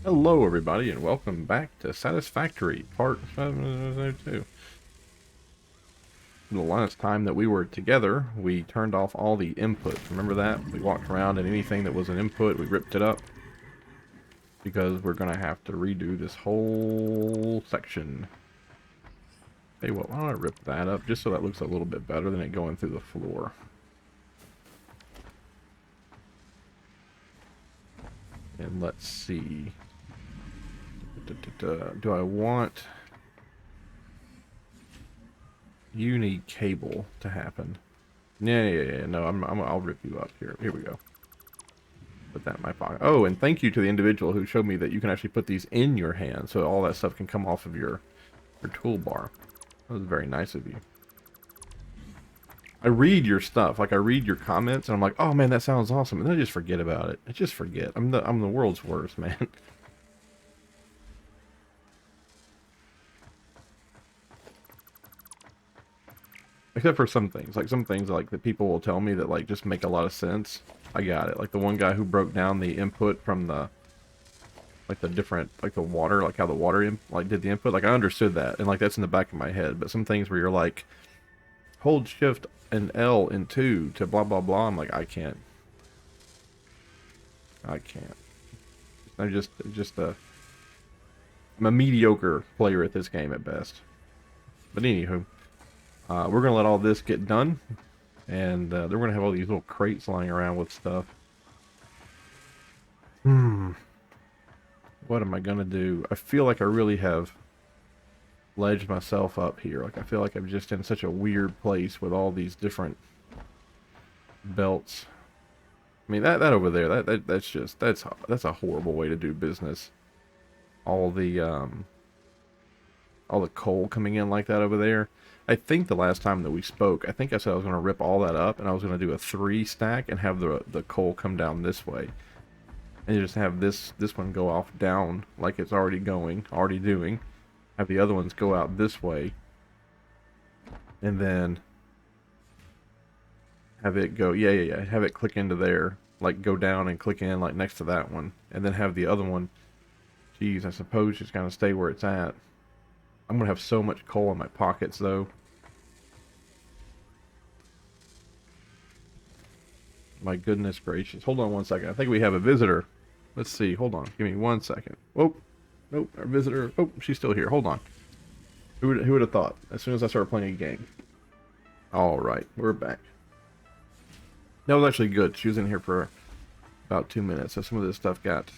Hello, everybody, and welcome back to Satisfactory, part 702. The last time that we were together, we turned off all the inputs. Remember that? We walked around and anything that was an input, we ripped it up. Because we're going to have to redo this whole section. Hey, well, why don't I rip that up, just so that looks a little bit better than it going through the floor. And let's see. Do I want... You need cable to happen. Yeah. No, I'll rip you up here. Here we go. Put that in my pocket. Oh, and thank you to the individual who showed me that you can actually put these in your hand, so all that stuff can come off of your toolbar. That was very nice of you. I read your stuff, like I read your comments, and I'm like, oh man, that sounds awesome, and then I just forget about it. I just forget. I'm the world's worst, man. Except for some things. Like some things like that people will tell me that like just make a lot of sense. I got it. Like the one guy who broke down the input from the like the different like the water, like how the water like did the input. Like I understood that and like that's in the back of my head. But some things where you're like hold shift and L and 2 to blah blah blah. I'm like I can't. I'm a mediocre player at this game at best. But anywho. We're going to let all this get done, and then we're going to have all these little crates lying around with stuff. What am I going to do? I feel like I really have ledged myself up here. Like I feel like I'm just in such a weird place with all these different belts. I mean, that over there, that's a horrible way to do business. All the coal coming in like that over there. I think the last time that we spoke, I think I said I was going to rip all that up, and I was going to do a 3 stack and have the coal come down this way. And you just have this one go off down like it's already doing. Have the other ones go out this way. And then have it go, have it click into there. Like go down and click in like next to that one. And then have the other one, geez, I suppose just kind of stay where it's at. I'm going to have so much coal in my pockets though. My goodness gracious. Hold on one second. I think we have a visitor. Let's see. Hold on. Give me 1 second. Oh, nope. Our visitor. Oh, she's still here. Hold on. Who would have thought? As soon as I started playing a game. All right. We're back. That was actually good. She was in here for about 2 minutes. So some of this stuff got...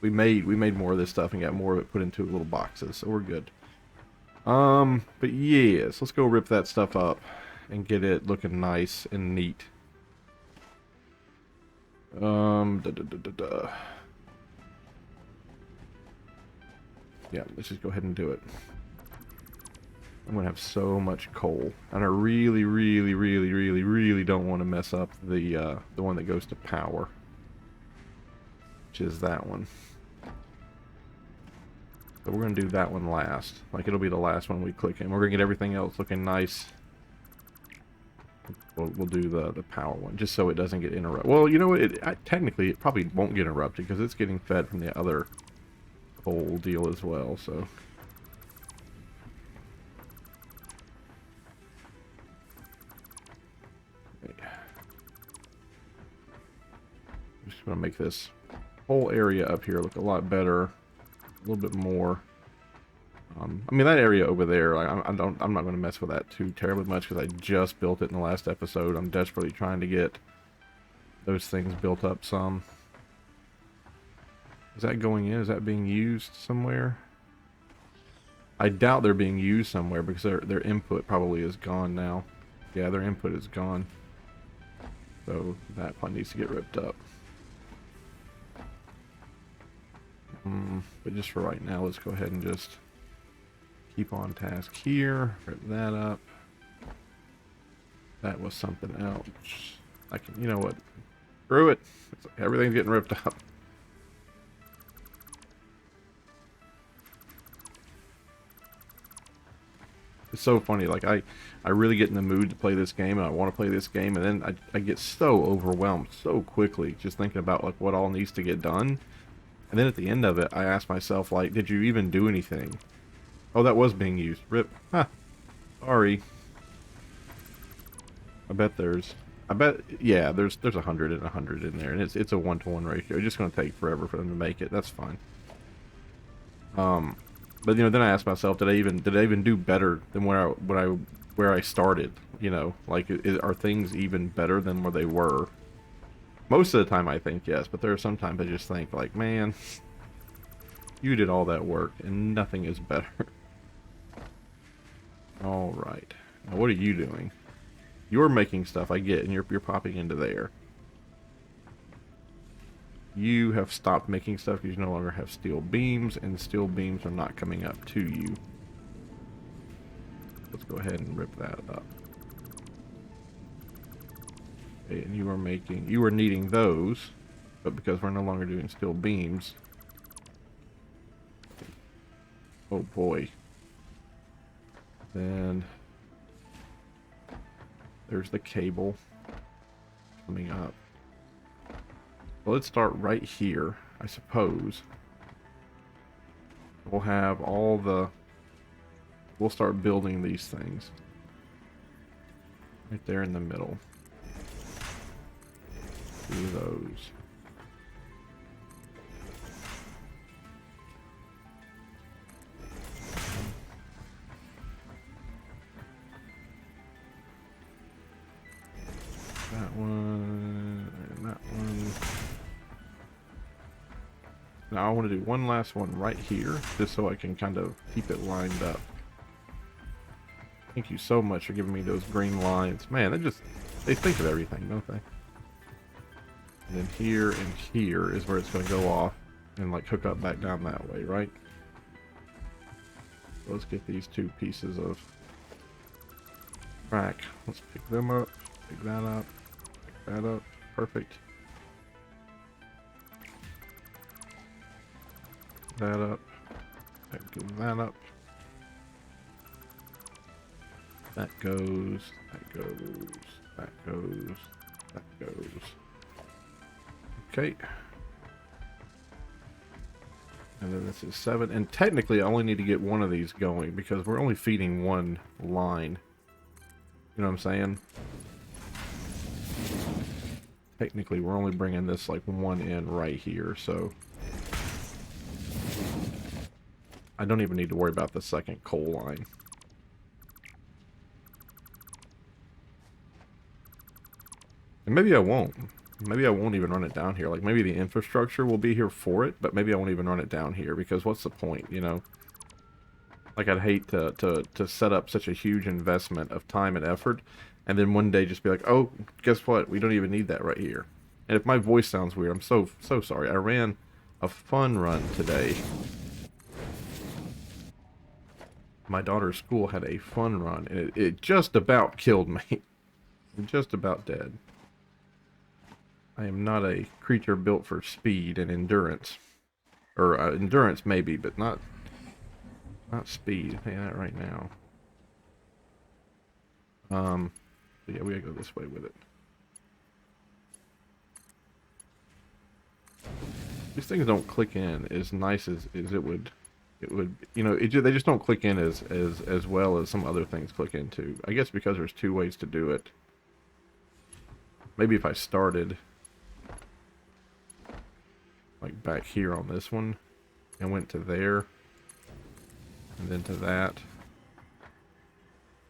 We made more of this stuff and got more of it put into little boxes. So we're good. But yes. Let's go rip that stuff up and get it looking nice and neat. Yeah, let's just go ahead and do it. I'm gonna have so much coal, and I really don't want to mess up the one that goes to power, which is that one. So we're gonna do that one last. Like it'll be the last one we click in. We're gonna get everything else looking nice. We'll do the power one, just so it doesn't get interrupted. Well, you know what? Technically, it probably won't get interrupted, because it's getting fed from the other whole deal as well, so... Okay. I'm just going to make this whole area up here look a lot better. A little bit more... I mean, that area over there, I'm not going to mess with that too terribly much because I just built it in the last episode. I'm desperately trying to get those things built up some. Is that going in? Is that being used somewhere? I doubt they're being used somewhere because their input probably is gone now. Yeah, their input is gone. So that probably needs to get ripped up. But just for right now, let's go ahead and just... keep on task here. Rip that up. That was something else. I can, you know what? Screw it. Everything's getting ripped up. It's so funny. Like I really get in the mood to play this game, and I want to play this game, and then I get so overwhelmed so quickly just thinking about like what all needs to get done. And then at the end of it, I asked myself, like, did you even do anything? Oh, that was being used. Rip. Huh. Sorry. Yeah, there's 100 and 100 in there, and it's a 1-to-1 ratio. It's just going to take forever for them to make it. That's fine. But you know, then I asked myself, did I even do better than where I started? You know, like, are things even better than where they were? Most of the time, I think yes, but there are some times I just think, like, man, you did all that work and nothing is better. All right, now what are you doing? You're making stuff, I get, and you're popping into there. You have stopped making stuff because you no longer have steel beams, and steel beams are not coming up to you. Let's go ahead and rip that up. Okay, and you are needing those, but because we're no longer doing steel beams. Oh boy. Then there's the cable coming up. Well, let's start right here, I suppose. We'll have we'll start building these things. Right there in the middle. Do those. That one, and that one. Now I want to do one last one right here, just so I can kind of keep it lined up. Thank you so much for giving me those green lines. Man, they think of everything, don't they? And then here and here is where it's going to go off and like hook up back down that way, right? So let's get these two pieces of track. Let's pick them up, pick that up, pick that up. Perfect. That up. Pick that up. That goes. That goes. That goes. That goes. Okay. And then this is 7. And technically, I only need to get one of these going because we're only feeding one line. You know what I'm saying? Technically, we're only bringing this like one in right here, so I don't even need to worry about the second coal line. And maybe I won't. Maybe I won't even run it down here. Like, maybe the infrastructure will be here for it, but maybe I won't even run it down here, because what's the point, you know? Like, I'd hate to set up such a huge investment of time and effort, and then one day just be like, oh, guess what? We don't even need that right here. And if my voice sounds weird, I'm so sorry. I ran a fun run today. My daughter's school had a fun run, and it just about killed me. I'm just about dead. I am not a creature built for speed and endurance. Or endurance maybe, but not speed. I'll tell you that right now. So yeah, we gotta go this way with it. These things don't click in as nice as it would, you know, they just don't click in as well as some other things click into. I guess because there's two ways to do it. Maybe if I started like back here on this one and went to there and then to that.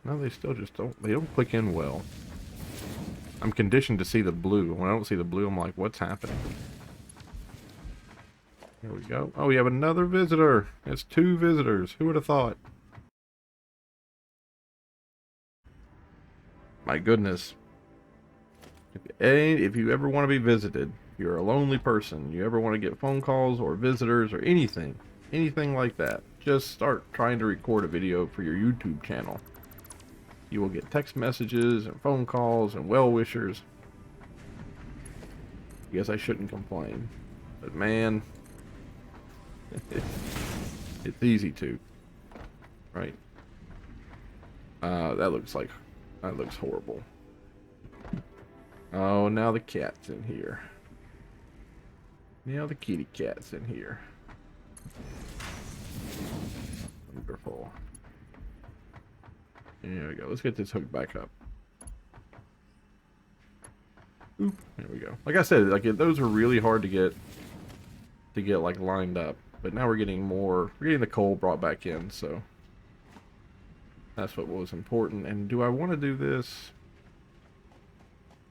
No, they still just don't click in well. I'm conditioned to see the blue. When I don't see the blue, I'm like, what's happening? Here we go. Oh, we have another visitor. It's 2 visitors. Who would have thought? My goodness. If you ever want to be visited, you're a lonely person, you ever want to get phone calls or visitors or anything like that, just start trying to record a video for your YouTube channel. You will get text messages and phone calls and well-wishers. I guess I shouldn't complain, but man, it's easy to, right? That looks horrible. Oh, now the cat's in here. Now the kitty cat's in here. Wonderful. There we go. Let's get this hook back up. Oop, there we go. Like I said, like those are really hard to get like lined up. But now we're getting the coal brought back in, so that's what was important. And do I want to do this?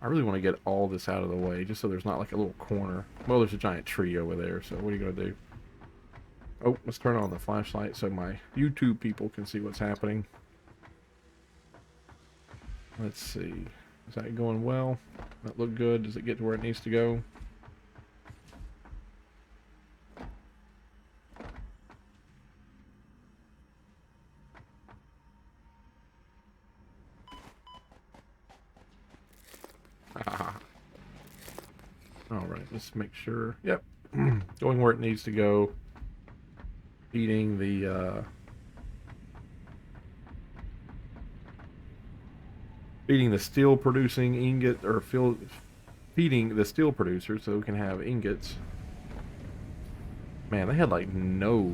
I really want to get all this out of the way, just so there's not like a little corner. Well, there's a giant tree over there, so what are you going to do? Oh, let's turn on the flashlight so my YouTube people can see what's happening. Let's see. Is that going well? That look good? Does it get to where it needs to go? Alright, let's make sure. Yep. Going where it needs to go. Feeding the steel producing ingot, or feeding the steel producers so we can have ingots. Man, they had no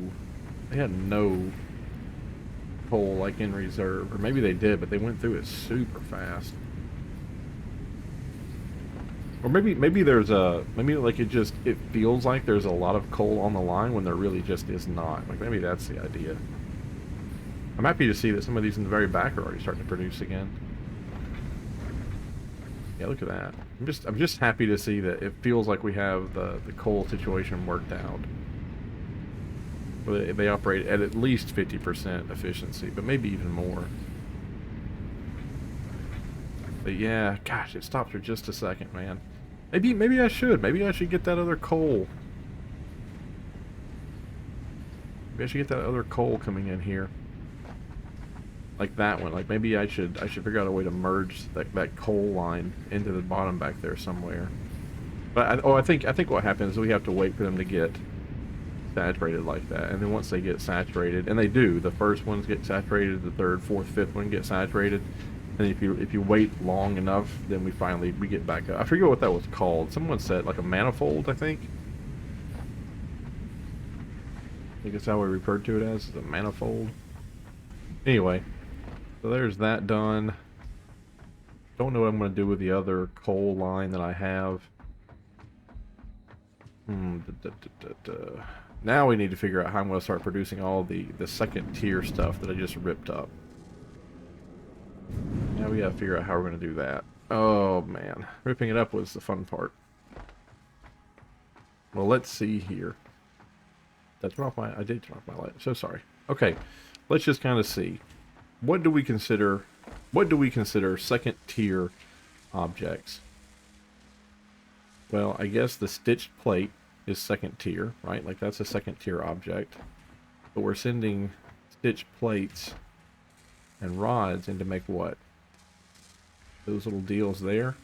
coal like in reserve, or maybe they did, but they went through it super fast. Or maybe there's it feels like there's a lot of coal on the line when there really just is not. Like maybe that's the idea. I'm happy to see that some of these in the very back are already starting to produce again. Yeah, look at that. I'm just happy to see that it feels like we have the coal situation worked out. They operate at least 50% efficiency, but maybe even more. But yeah, gosh, it stopped for just a second, man. Maybe I should. Maybe I should get that other coal. Maybe I should get that other coal coming in here. Like that one. Like maybe I should figure out a way to merge that coal line into the bottom back there somewhere. But I think what happens is we have to wait for them to get saturated like that, and then once they get saturated, and they do, the first ones get saturated, the third, fourth, fifth one get saturated. And if you wait long enough, then we get back up. I forget what that was called. Someone said like a manifold, I think. I think that's how we referred to it as a manifold. Anyway, so there's that done. Don't know what I'm going to do with the other coal line that I have. Now we need to figure out how I'm going to start producing all the second tier stuff that I just ripped up. Now we gotta figure out how we're gonna do that. Oh man, ripping it up was the fun part. Well, let's see here. I did turn off my light. So sorry. Okay, let's just kind of see. What do we consider second tier objects? Well, I guess the stitched plate is second tier, right? Like that's a second tier object. But we're sending stitched plates and rods in to make what? Those little deals there.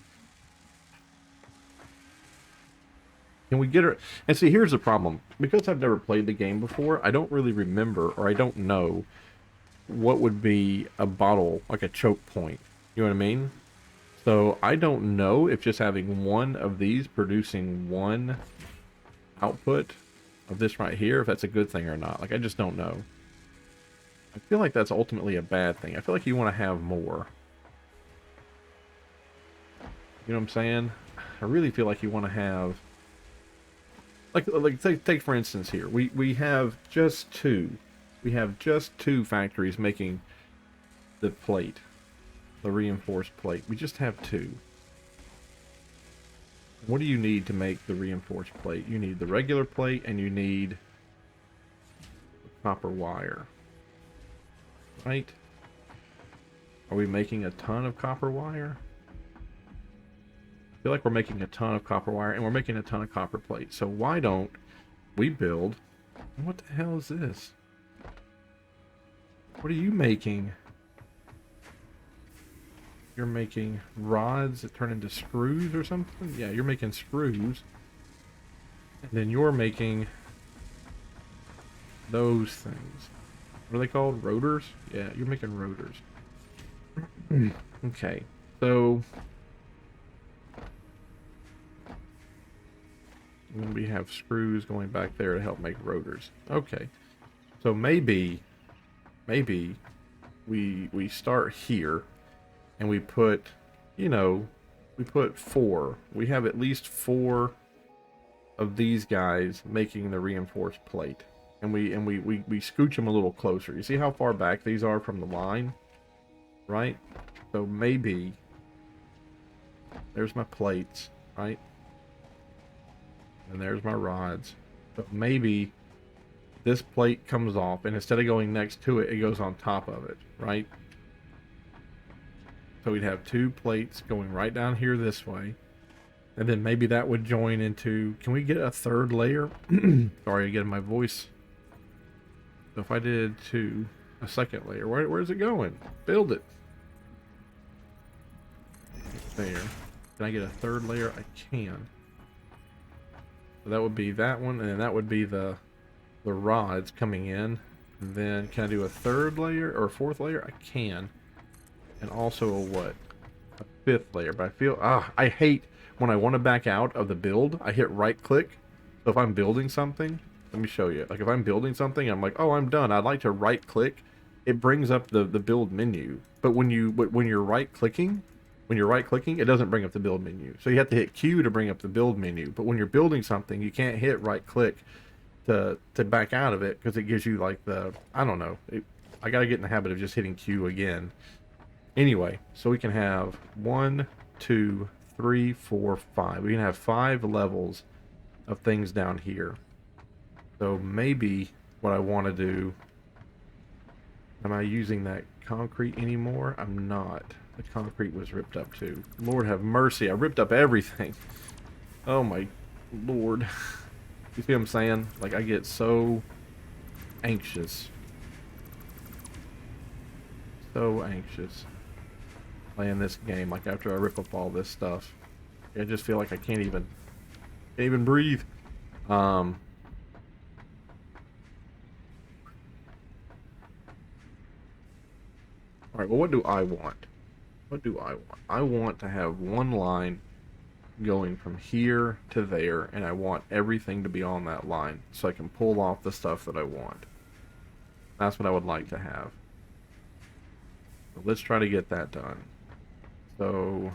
Can we get her? And see, here's the problem. Because I've never played the game before, I don't really remember, or I don't know what would be a bottle, like a choke point. You know what I mean? So I don't know if just having one of these producing one output of this right here, if that's a good thing or not. Like, I just don't know. I feel like that's ultimately a bad thing. I feel like you want to have more. You know what I'm saying? I really feel like you want to have... Like take for instance here. We have just two. We have just two factories making the plate. The reinforced plate. We just have two. What do you need to make the reinforced plate? You need the regular plate and you need copper wire. Right? Are we making a ton of copper wire? I feel like we're making a ton of copper wire and we're making a ton of copper plate. So why don't we build... What the hell is this? What are you making? You're making rods that turn into screws or something? Yeah, you're making screws. And then you're making those things. What are they called? Rotors? Yeah, you're making rotors. Okay, so... And we have screws going back there to help make rotors. Okay. So maybe we start here and we put, you know, we put 4. We have at least 4 of these guys making the reinforced plate. And we scooch them a little closer. You see how far back these are from the line? Right? So maybe there's my plates, right? And there's my rods. So maybe this plate comes off, and instead of going next to it, it goes on top of it, right? So we'd have 2 plates going right down here this way. And then maybe that would join into... Can we get a 3rd layer? Sorry, getting my voice. So if I did a 2nd layer, where's it going? Build it. There. Can I get a 3rd layer? I can. So that would be that one, and then that would be the rods coming in. And then can I do a 3rd layer or a 4th layer? I can. And also a what? A 5th layer. But I feel I hate when I want to back out of the build. I hit right click. So if I'm building something, let me show you. Like if I'm building something, I'm like, oh, I'm done. I'd like to right click. It brings up the build menu. But when you're right clicking, it doesn't bring up the build menu. So you have to hit Q to bring up the build menu. But when you're building something, you can't hit right click to back out of it, because it gives you like the, I don't know. I got to get in the habit of just hitting Q again. Anyway, so we can have 1, 2, 3, 4, 5. We can have 5 levels of things down here. So maybe what I want to do, am I using that concrete anymore? I'm not. The concrete was ripped up too. Lord have mercy, I ripped up everything. Oh my Lord. You see what I'm saying? Like, I get so anxious. So anxious playing this game, like after I rip up all this stuff. I just feel like I can't even breathe. Alright, well, what do I want? What do I want? I want to have one line going from here to there, and I want everything to be on that line so I can pull off the stuff that I want. That's what I would like to have. So let's try to get that done. So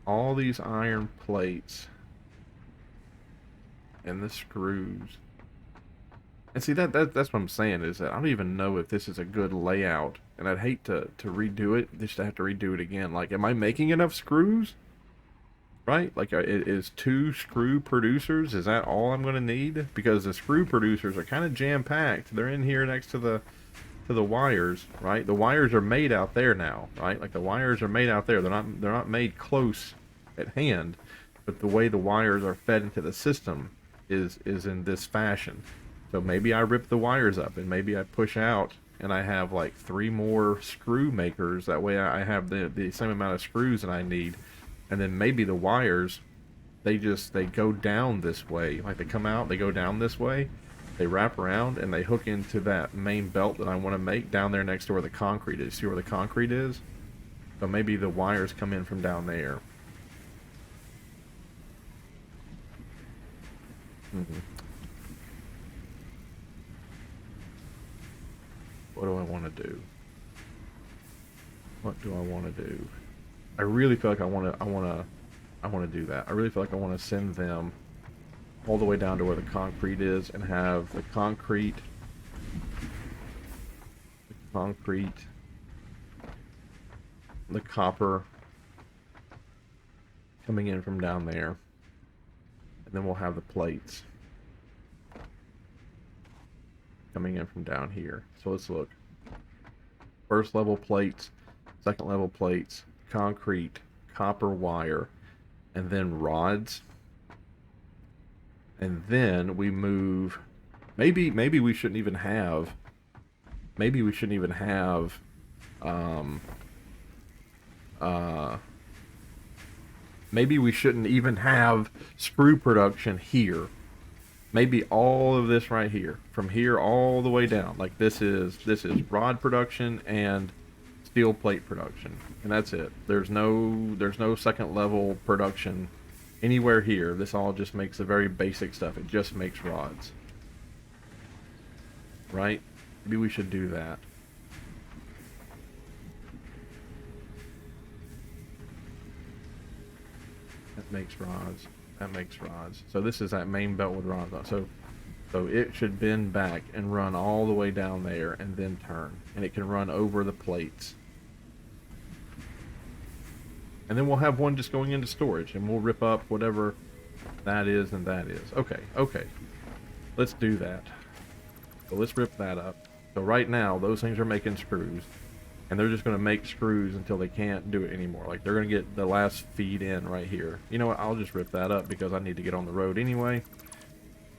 all these iron plates and the screws. And see, that's what I'm saying, is that I don't even know if this is a good layout, and I'd hate to redo it, just to have to redo it again. Like, am I making enough screws? Right? Like, is 2 screw producers, is that all I'm going to need? Because the screw producers are kind of jam-packed. They're in here next to the wires, right? The wires are made out there now, right? Like, the wires are made out there. They're not made close at hand, but the way the wires are fed into the system is in this fashion. So maybe I rip the wires up, and maybe I push out, and I have like 3 more screw makers. That way I have the same amount of screws that I need. And then maybe the wires, they go down this way. Like, they come out, they go down this way, they wrap around, and they hook into that main belt that I want to make down there next to where the concrete is. See where the concrete is? So maybe the wires come in from down there. What do I want to do? What do I want to do? I really feel like I want to do that. I really feel like I want to send them all the way down to where the concrete is, and have the concrete, the copper coming in from down there, and then we'll have the plates coming in from down here. So let's look. First level plates, second level plates, concrete, copper wire, and then rods. And then we move, maybe we shouldn't even have, maybe we shouldn't even have screw production here. Maybe all of this right here, from here all the way down, like this is rod production and steel plate production, and that's it. There's no second level production Anywhere here, this all just makes the very basic stuff. It just makes rods. Right? Maybe we should do that. That makes rods. That makes rods. So this is that main belt with rods on. So it should bend back and run all the way down there and then turn. And it can run over the plates. And then we'll have one just going into storage, and we'll rip up whatever that is and that is. Okay, okay. Let's do that. So let's rip that up. So right now, those things are making screws. And they're just going to make screws until they can't do it anymore. Like, they're going to get the last feed in right here. You know what? I'll just rip that up because I need to get on the road anyway.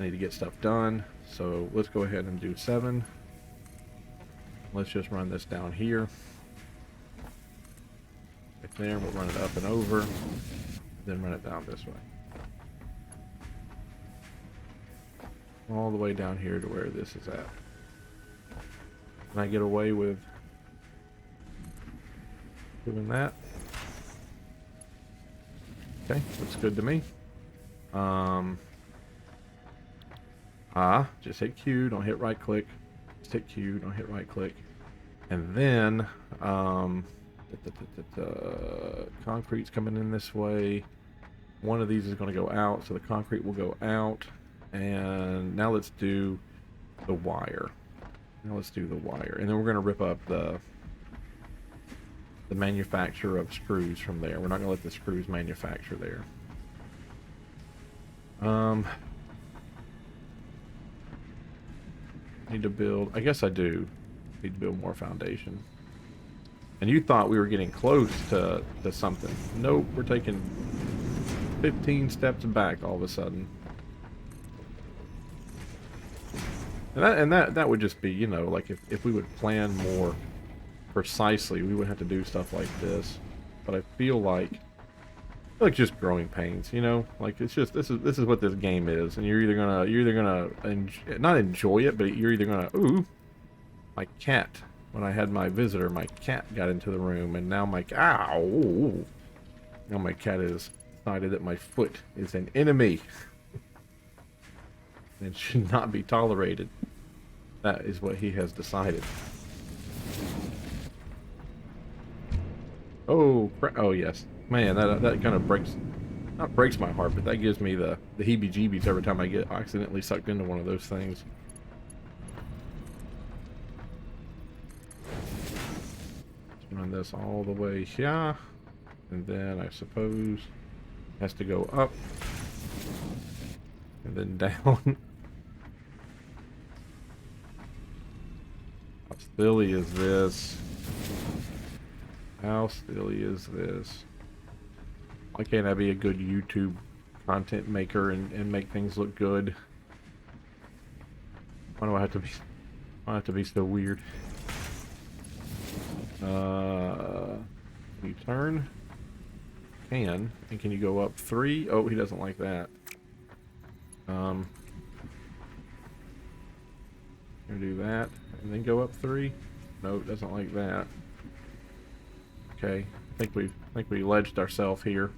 I need to get stuff done. So let's go ahead and do 7. Let's just run this down here. Right there. We'll run it up and over. Then run it down this way. All the way down here to where this is at. Can I get away with doing that? Okay, looks good to me. Just hit Q, don't hit right click. Just hit Q, don't hit right click. And then, concrete's coming in this way. One of these is going to go out, so the concrete will go out. And now let's do the wire. Now let's do the wire. And then we're going to rip up the manufacturer of screws from there. We're not going to let the screws manufacture there. Need to build, I guess I do need to build more foundation. And you thought we were getting close to something. Nope, we're taking 15 steps back all of a sudden. And that would just be, you know, like if we would plan more precisely, we would have to do stuff like this. But I feel like just growing pains, you know, like it's just this is what this game is, and you're either gonna not enjoy it, but you're either gonna my cat. When I had my visitor, my cat got into the room, and now my now my cat has decided that my foot is an enemy and should not be tolerated. That is what he has decided. Oh yes. Man, that kind of not breaks my heart, but that gives me the heebie-jeebies every time I get accidentally sucked into one of those things. Let's run this all the way here, and then I suppose it has to go up, and then down. How silly is this? How silly is this? Why can't I be a good YouTube content maker and make things look good? Why do I have to be so weird? Can you turn? Can. And can you go up 3? Oh, he doesn't like that. Gonna do that and then go up 3. No, doesn't like that. Okay, I think we ledged ourselves here.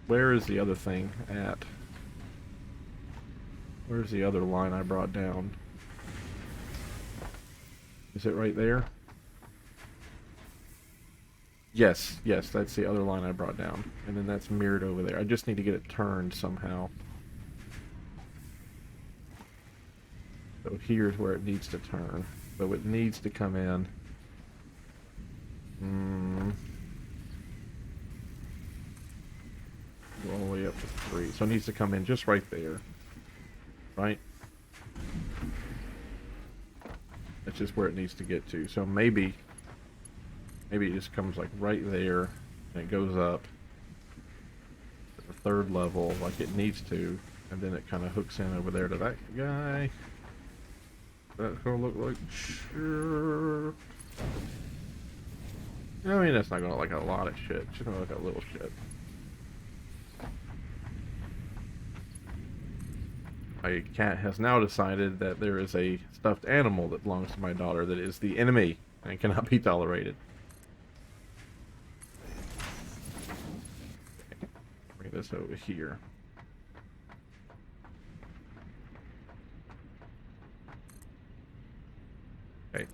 Where is the other thing at? Where's the other line I brought down? Is it right there? Yes, that's the other line I brought down. And then that's mirrored over there. I just need to get it turned somehow. So here's where it needs to turn. So it needs to come in. Go all the way up to 3. So it needs to come in just right there. Right? That's just where it needs to get to. So maybe it just comes like right there and it goes up to the 3rd level like it needs to, and then it kind of hooks in over there to that guy. That's gonna look like sure. I mean, that's not gonna look like a lot of shit. It's just gonna look like a little shit. My cat has now decided that there is a stuffed animal that belongs to my daughter that is the enemy and cannot be tolerated. Bring this over here. Okay.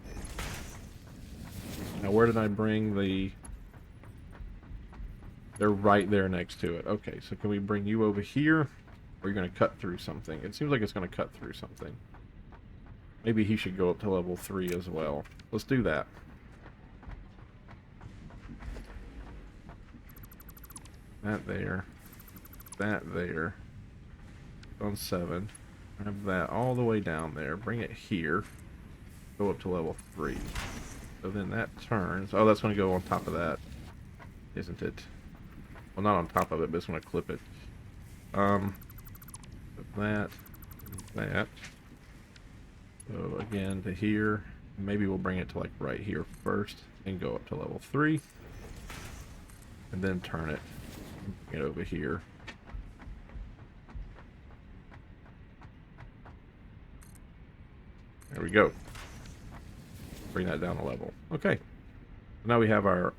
Now where did I bring the... They're right there next to it. Okay, so can we bring you over here? Or are you going to cut through something? It seems like it's going to cut through something. Maybe he should go up to level 3 as well. Let's do that. That there. That there. On 7. Have that all the way down there. Bring it here. Go up to level 3. So then that turns. Oh, that's going to go on top of that. Isn't it? Well, not on top of it, but it's going to clip it. That. That. So again to here. Maybe we'll bring it to like right here first. And go up to level 3. And then turn it. Get over here. There we go. Bring that down a level. Okay. Now we have our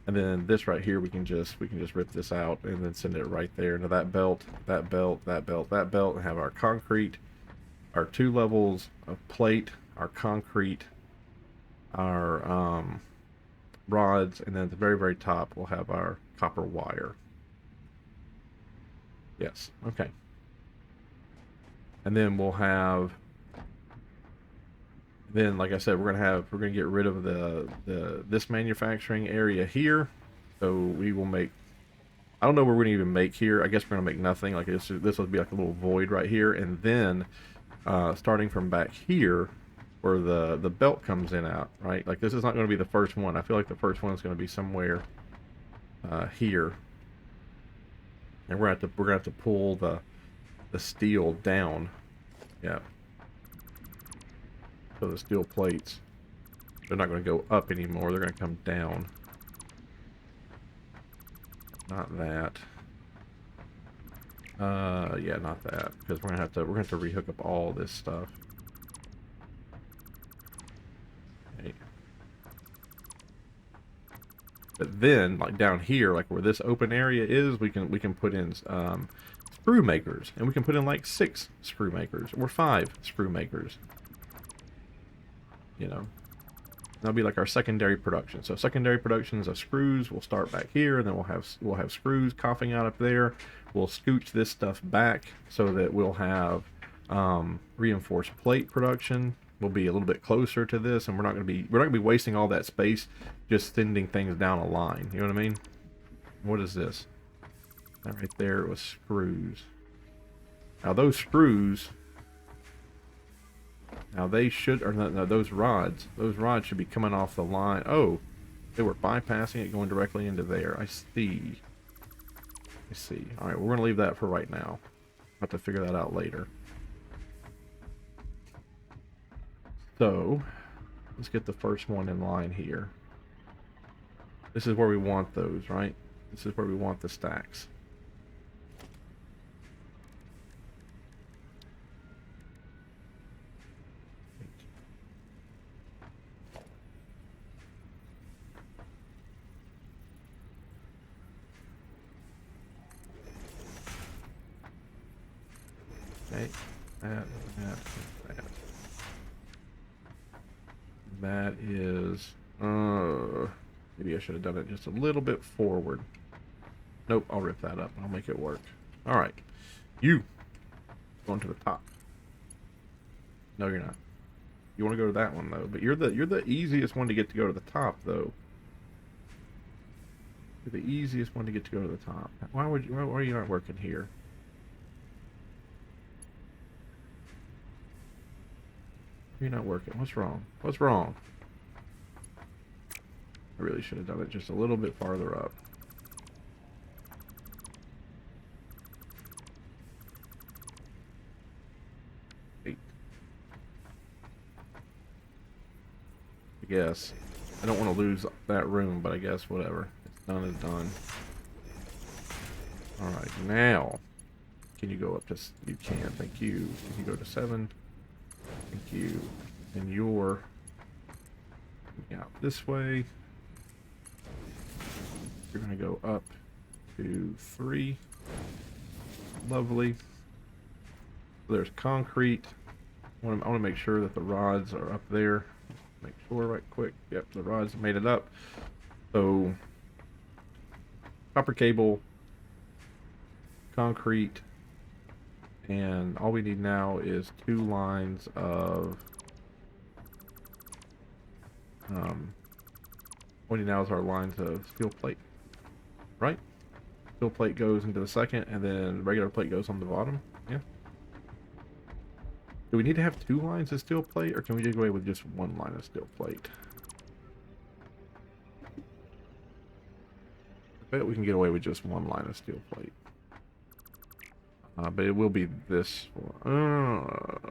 and then this right here we can just rip this out and then send it right there into that belt, that belt, that belt, that belt, and have our concrete, our 2 levels of plate, our concrete, our rods, and then at the very, very top we'll have our copper wire. Yes, okay. And then we'll have, then like I said, we're gonna get rid of this manufacturing area here. So we will make, I don't know what we're gonna even make here. I guess we're gonna make nothing. Like this will be like a little void right here, and then starting from back here where the belt comes in out, right? Like this is not going to be the first one. I feel like the first one is going to be somewhere here, and we're gonna have to pull the steel down. Yeah. So the steel plates, they're not going to go up anymore. They're going to come down. Not that. Yeah, not that, because we're gonna have to rehook up all this stuff. Okay. But then, like down here, like where this open area is, we can put in sprue makers, and we can put in like 6 sprue makers or 5 sprue makers. You know, that'll be like our secondary production. So secondary productions of screws will start back here, and then we'll have screws coughing out up there. We'll scooch this stuff back so that we'll have reinforced plate production. We'll be a little bit closer to this, and we're not gonna be wasting all that space just sending things down a line. You know what I mean? What is this? That right there was screws. Now those screws. Now they should, or no, those rods should be coming off the line. Oh, they were bypassing it, going directly into there. I see. I see. All right, we're going to leave that for right now. I'll have to figure that out later. So, let's get the first one in line here. This is where we want those, right? This is where we want the stacks. Okay, that. That is, maybe I should have done it just a little bit forward. Nope, I'll rip that up. I'll make it work. All right, you going to the top. No, you're not. You want to go to that one though, but you're the easiest one to get to go to the top though. You're the easiest one to get to go to the top. Why are you not working here? You're not working. What's wrong? What's wrong? I really should have done it just a little bit farther up. I guess. I don't want to lose that room, but I guess whatever. It's done is done. Alright, now. Can you go up to... You can, thank you. Can you go to 7? Thank you. And you're out this way. You're gonna go up to 3. Lovely. There's concrete. I want to make sure that the rods are up there. Make sure right quick. Yep, the rods made it up. So copper cable, concrete, and all we need now is 2 lines of what we need now is our lines of steel plate, right? Steel plate goes into the second, and then regular plate goes on the bottom. Yeah. Do we need to have 2 lines of steel plate, or can we get away with just 1 line of steel plate? I bet we can get away with just 1 line of steel plate. But it will be this. I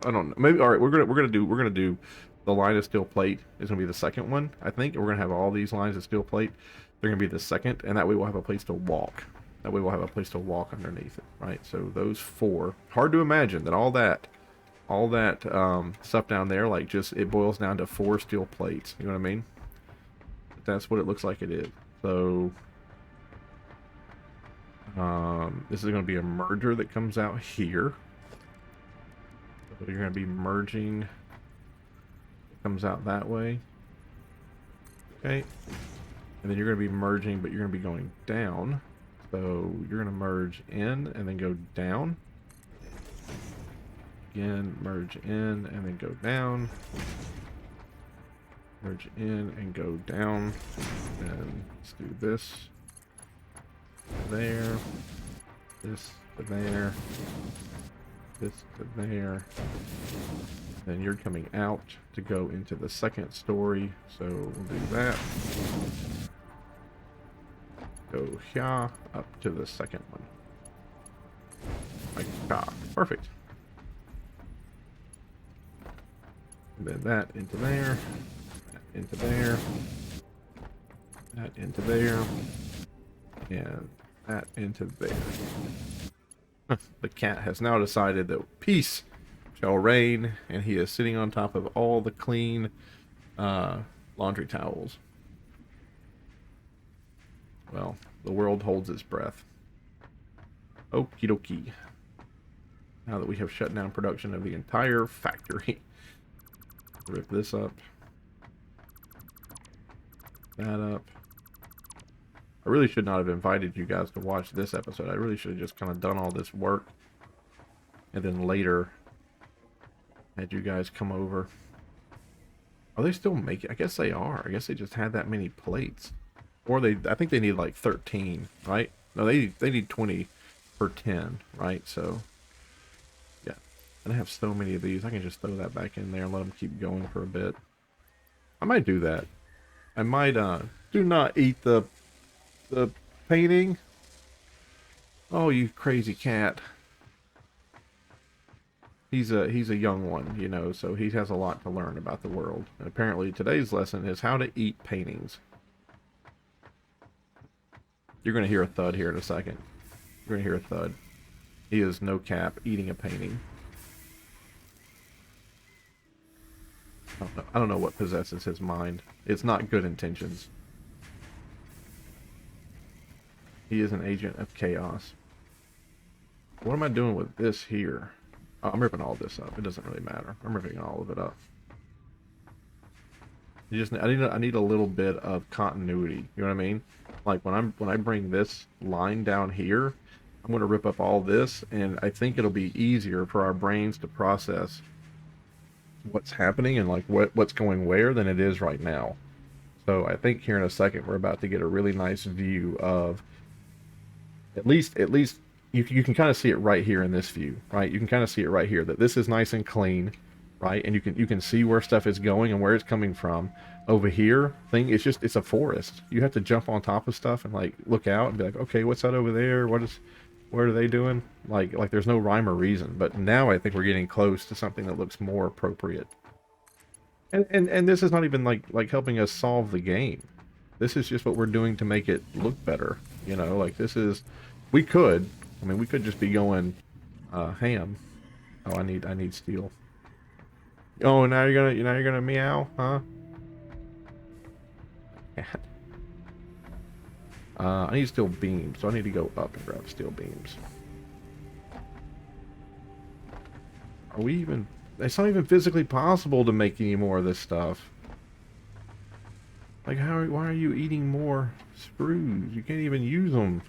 don't know. Maybe all right. We're gonna do the line of steel plate is gonna be the second one. I think we're gonna have all these lines of steel plate. They're gonna be the second, and that way we'll have a place to walk. That way we'll have a place to walk underneath it, right? So those 4. Hard to imagine that all that stuff down there, like, just it boils down to 4 steel plates. You know what I mean? But that's what it looks like it is. So this is going to be a merger that comes out here. So you're going to be merging. It comes out that way. Okay. And then you're going to be merging, but you're going to be going down. So you're going to merge in and then go down. Again, merge in and then go down. Merge in and go down. And let's do this. There. This to there. This to there. Then you're coming out to go into the second story. So we'll do that. Go here up to the second one. Like that. Perfect. And then that into there. That into there. That into there. And that into there. The cat has now decided that peace shall reign, and he is sitting on top of all the clean laundry towels. Well, the world holds its breath. Okie dokie. Now that we have shut down production of the entire factory. Rip this up. That up. I really should not have invited you guys to watch this episode. I really should have just kind of done all this work. And then later had you guys come over. Are they still making? I guess they are. I guess they just had that many plates. Or I think they need like 13, right? No, they need 20 per 10, right? So, yeah. And I have so many of these. I can just throw that back in there and let them keep going for a bit. I might do that. I might, do not eat the painting. Oh, you crazy cat. He's a young one, you know, so he has a lot to learn about the world. And apparently today's lesson is how to eat paintings. You're going to hear a thud here in a second. You're going to hear a thud. He is, no cap, eating a painting. I don't know what possesses his mind. It's not good intentions. He is an agent of chaos. What am I doing with this here? Oh, I'm ripping all this up. It doesn't really matter. I'm ripping all of it up. I need a little bit of continuity. You know what I mean? Like when I bring this line down here, I'm going to rip up all this, and I think it'll be easier for our brains to process what's happening and like what's going where than it is right now. So I think here in a second we're about to get a really nice view of at least you can kind of see it right here in this view, right? You can kind of see it right here that this is nice and clean, right? And you can see where stuff is going and where it's coming from. Over here, it's a forest. You have to jump on top of stuff and like look out and be like, okay, what's that over there? What are they doing? Like there's no rhyme or reason. But now I think we're getting close to something that looks more appropriate. And this is not even like helping us solve the game. This is just what we're doing to make it look better. You know, like we could just be going ham. Oh, I need steel. Oh, now you're gonna meow, huh? Cat. I need steel beams, so I need to go up and grab steel beams. Are we even... It's not even physically possible to make any more of this stuff. Like, why are you eating more screws? You can't even use them.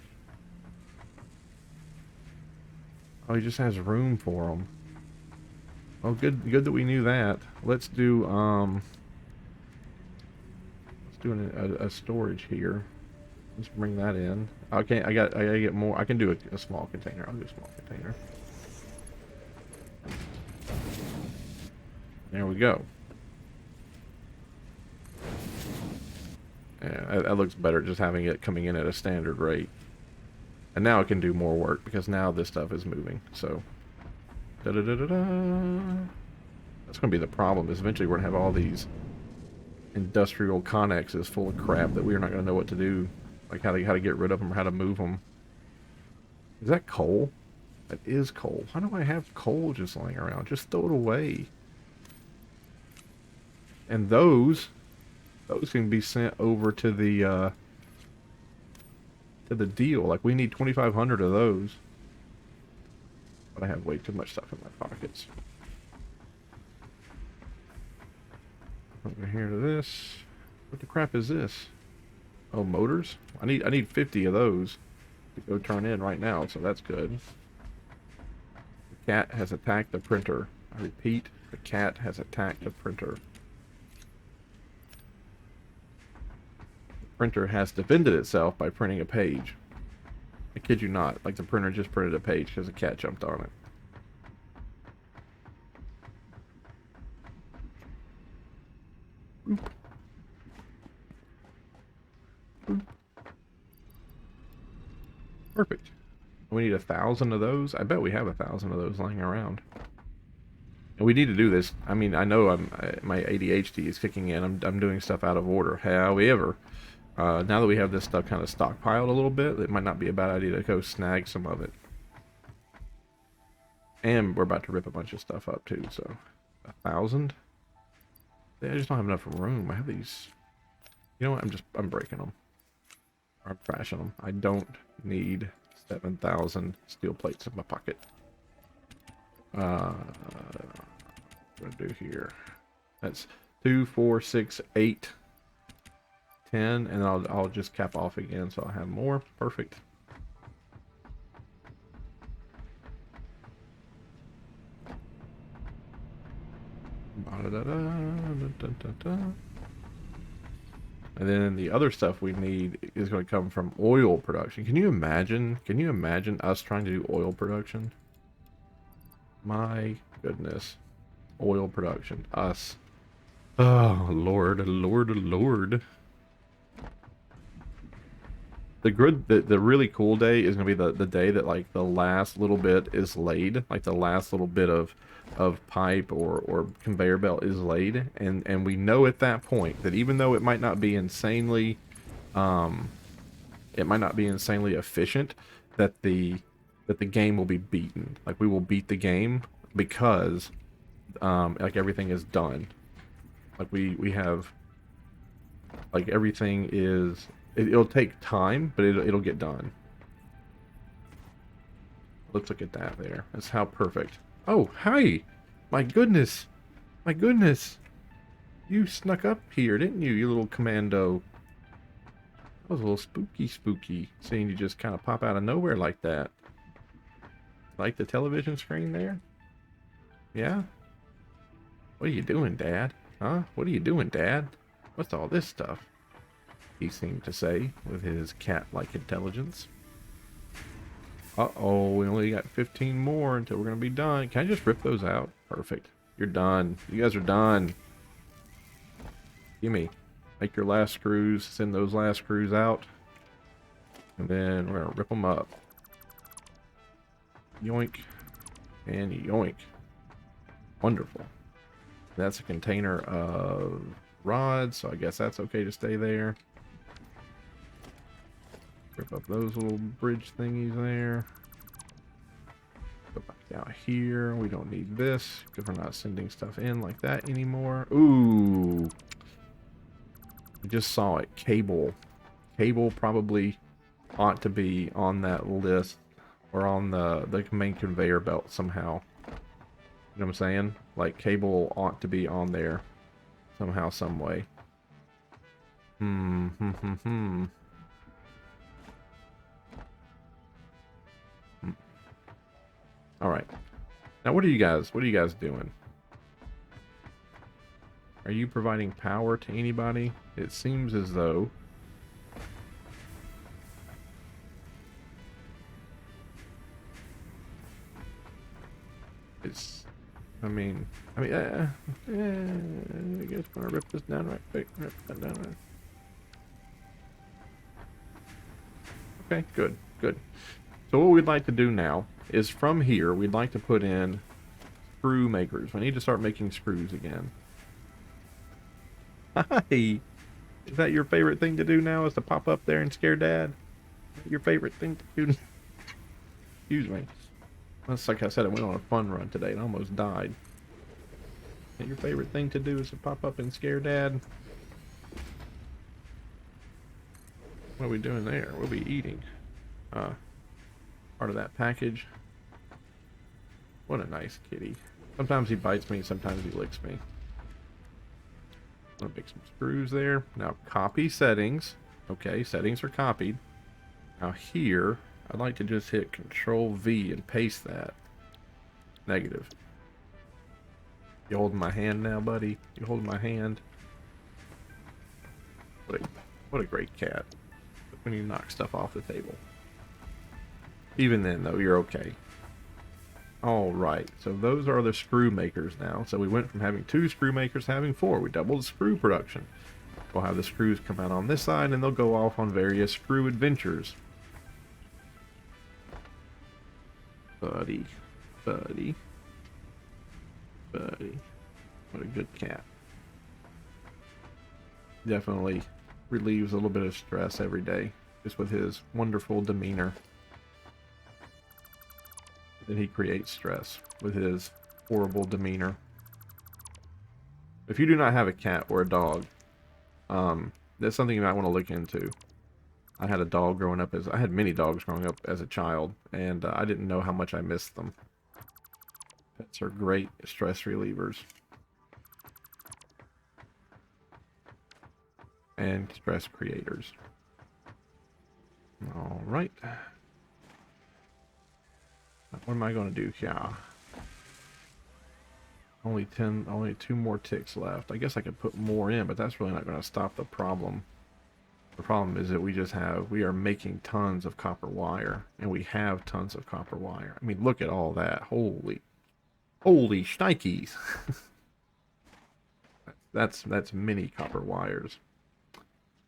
Oh, he just has room for them. Oh, good that we knew that. Let's do a storage here. Let's bring that in. Okay, I gotta get more. I can do a small container. I'll do a small container. There we go. Yeah, that looks better just having it coming in at a standard rate. And now it can do more work because now this stuff is moving. So, da-da-da-da-da. That's going to be the problem. Is eventually we're going to have all these industrial connexes full of crap that we're not going to know what to do, like how to get rid of them or how to move them. Is that coal? That is coal. Why do I have coal just lying around? Just throw it away. And those can be sent over to the deal. Like, we need 2,500 of those. But I have way too much stuff in my pockets. Over here to this. What the crap is this? Oh, motors? I need 50 of those to go turn in right now, so that's good. The cat has attacked the printer. I repeat, the cat has attacked the printer. Printer has defended itself by printing a page. I kid you not, like the printer just printed a page because a cat jumped on it. Oop. Oop. Perfect. We need 1,000 of those. I bet we have 1,000 of those lying around. And we need to do this. I mean, I know my ADHD is kicking in. I'm doing stuff out of order. However, now that we have this stuff kind of stockpiled a little bit, it might not be a bad idea to go snag some of it. And we're about to rip a bunch of stuff up too, so 1,000? I just don't have enough room. I have these. You know what? I'm breaking them. I'm trashing them. I don't need 7,000 steel plates in my pocket. What do I do here? That's 2, 4, 6, 8, 10, and I'll just cap off again, so I'll have more. Perfect. And then the other stuff we need is going to come from oil production. Can you imagine? Can you imagine us trying to do oil production? My goodness. Oil production. Us. Oh, Lord, Lord, Lord. The really cool day is going to be the day that, like, the last little bit is laid. Like, the last little bit of pipe or conveyor belt is laid. And we know at that point that even though it might not be insanely efficient, that the game will be beaten. Like, we will beat the game because like, everything is done. Like, we have, like, everything is, it'll take time, but it'll get done. Let's look at that there. That's how perfect. Oh, hi! My goodness! My goodness! You snuck up here, didn't you, you little commando? That was a little spooky, seeing you just kind of pop out of nowhere like that. Like the television screen there? Yeah? What are you doing, Dad? Huh? What are you doing, Dad? What's all this stuff? He seemed to say, with his cat-like intelligence. Uh-oh, we only got 15 more until we're going to be done. Can I just rip those out? Perfect. You're done. You guys are done. Gimme. Make your last screws. Send those last screws out. And then we're going to rip them up. Yoink. And yoink. Wonderful. That's a container of rods, so I guess that's okay to stay there. Rip up those little bridge thingies there. Go back down here. We don't need this because we're not sending stuff in like that anymore. Ooh. I just saw it. Cable. Cable probably ought to be on that list or on the main conveyor belt somehow. You know what I'm saying? Like cable ought to be on there somehow, some way. Hmm. All right. Now, what are you guys doing? Are you providing power to anybody? It seems as though it's. I guess I'm gonna rip this down right quick. Rip that down right. Okay, good, good. So what we'd like to do now is from here, we'd like to put in screw makers. We need to start making screws again. Hi! Is that your favorite thing to do now, is to pop up there and scare Dad? Is that your favorite thing to do? Excuse me. That's like I said, I went on a fun run today and almost died. Is that your favorite thing to do is to pop up and scare Dad? What are we doing there? What are we eating? Part of that package. What a nice kitty. Sometimes he bites me, sometimes he licks me. I'm gonna make some screws there. Now copy settings. Okay, settings are copied. Now here, I'd like to just hit Control V and paste that. Negative. You holding my hand now, buddy? You holding my hand? What a great cat. When you knock stuff off the table. Even then, though, you're okay. Alright, so those are the screw makers now. So we went from having 2 screw makers to having 4. We doubled the screw production. We'll have the screws come out on this side, and they'll go off on various screw adventures. Buddy. Buddy. Buddy. What a good cat. Definitely relieves a little bit of stress every day, just with his wonderful demeanor. Then he creates stress with his horrible demeanor. If you do not have a cat or a dog, that's something you might want to look into. I had a dog growing up I had many dogs growing up as a child, and I didn't know how much I missed them. Pets are great stress relievers. And stress creators. Alright. What am I going to do here? Only 2 more ticks left. I guess I could put more in, but that's really not going to stop the problem. The problem is that we are making tons of copper wire, and we have tons of copper wire. I mean, look at all that. Holy shnikes. That's many copper wires.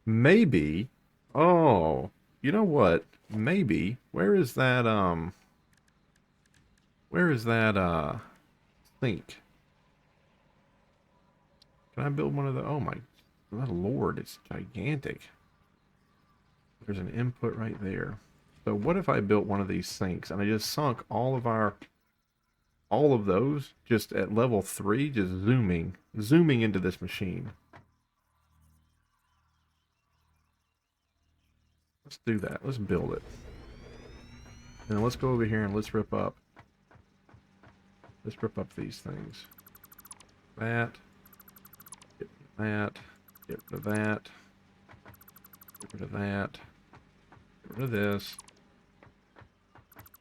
Maybe, oh, you know what? Maybe, where is that sink? Can I build one of the, oh my lord, it's gigantic. There's an input right there. So what if I built one of these sinks and I just sunk all of those just at level 3, just zooming into this machine. Let's do that. Let's build it. And let's go over here and let's rip up these things. That. Get rid of that. Get rid of that. Get rid of that. Get rid of this.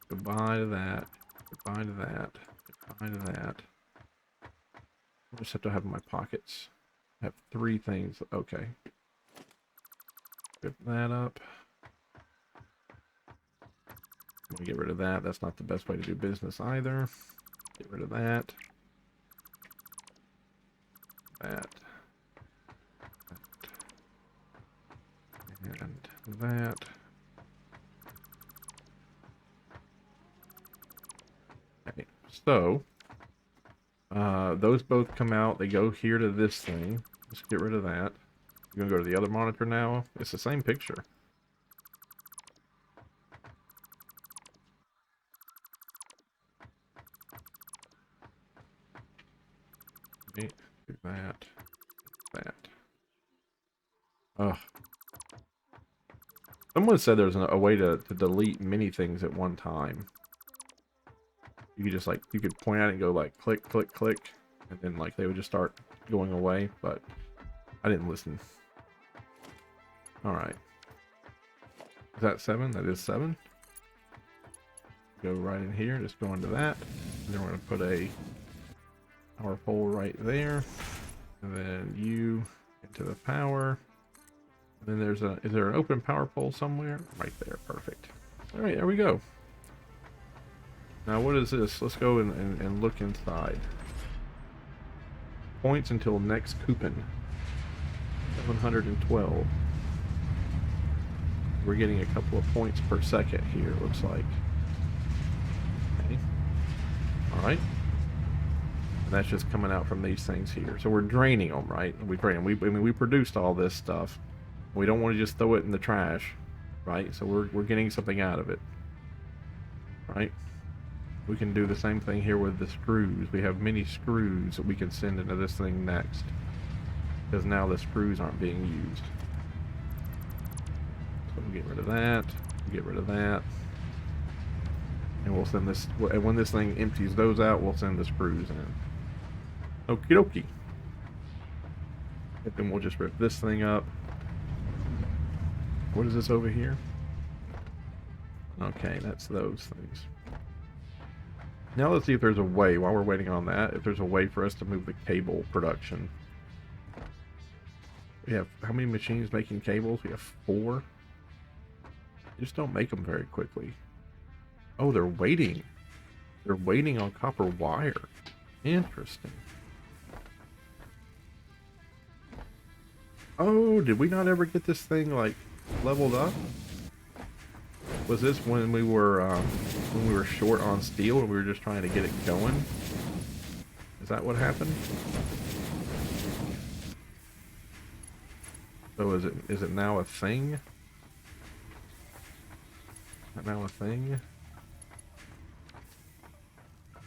Goodbye to that. Goodbye to that. Goodbye to that. I just have to have in my pockets. I have 3 things. Okay. Rip that up. I'm gonna get rid of that. That's not the best way to do business either. Get rid of that. That. And that. Okay, so those both come out. They go here to this thing. Let's get rid of that. You're gonna go to the other monitor now. It's the same picture. Okay, do that. That. Ugh. Someone said there's a way to delete many things at one time. You could just like, you could point at it and go like click, click, click, and then like they would just start going away, but I didn't listen. Alright. Is that 7? That is 7. Go right in here, just go into that. And then we're going to put a power pole right there. And then you into the power. And then there's a, is there an open power pole somewhere? Right there, perfect. Alright, there we go. Now what is this? Let's go and look inside. Points until next coupon. 712. We're getting a couple of points per second here, it looks like. Okay. Alright. And that's just coming out from these things here. So we're draining them, right? We drain them. I mean, we produced all this stuff. We don't want to just throw it in the trash, right? So we're getting something out of it, right? We can do the same thing here with the screws. We have many screws that we can send into this thing next, because now the screws aren't being used. So we'll get rid of that, we'll get rid of that, and we'll send this, when this thing empties those out, we'll send the screws in. Okie dokie. And then we'll just rip this thing up. What is this over here? Okay, that's those things. Now let's see if there's a way, while we're waiting on that, if there's a way for us to move the cable production. We have, how many machines making cables? We have 4. Just don't make them very quickly. Oh, they're waiting. They're waiting on copper wire. Interesting. Oh, did we not ever get this thing, like, leveled up? Was this when we were short on steel and we were just trying to get it going? Is that what happened? So is it now a thing? Is that now a thing?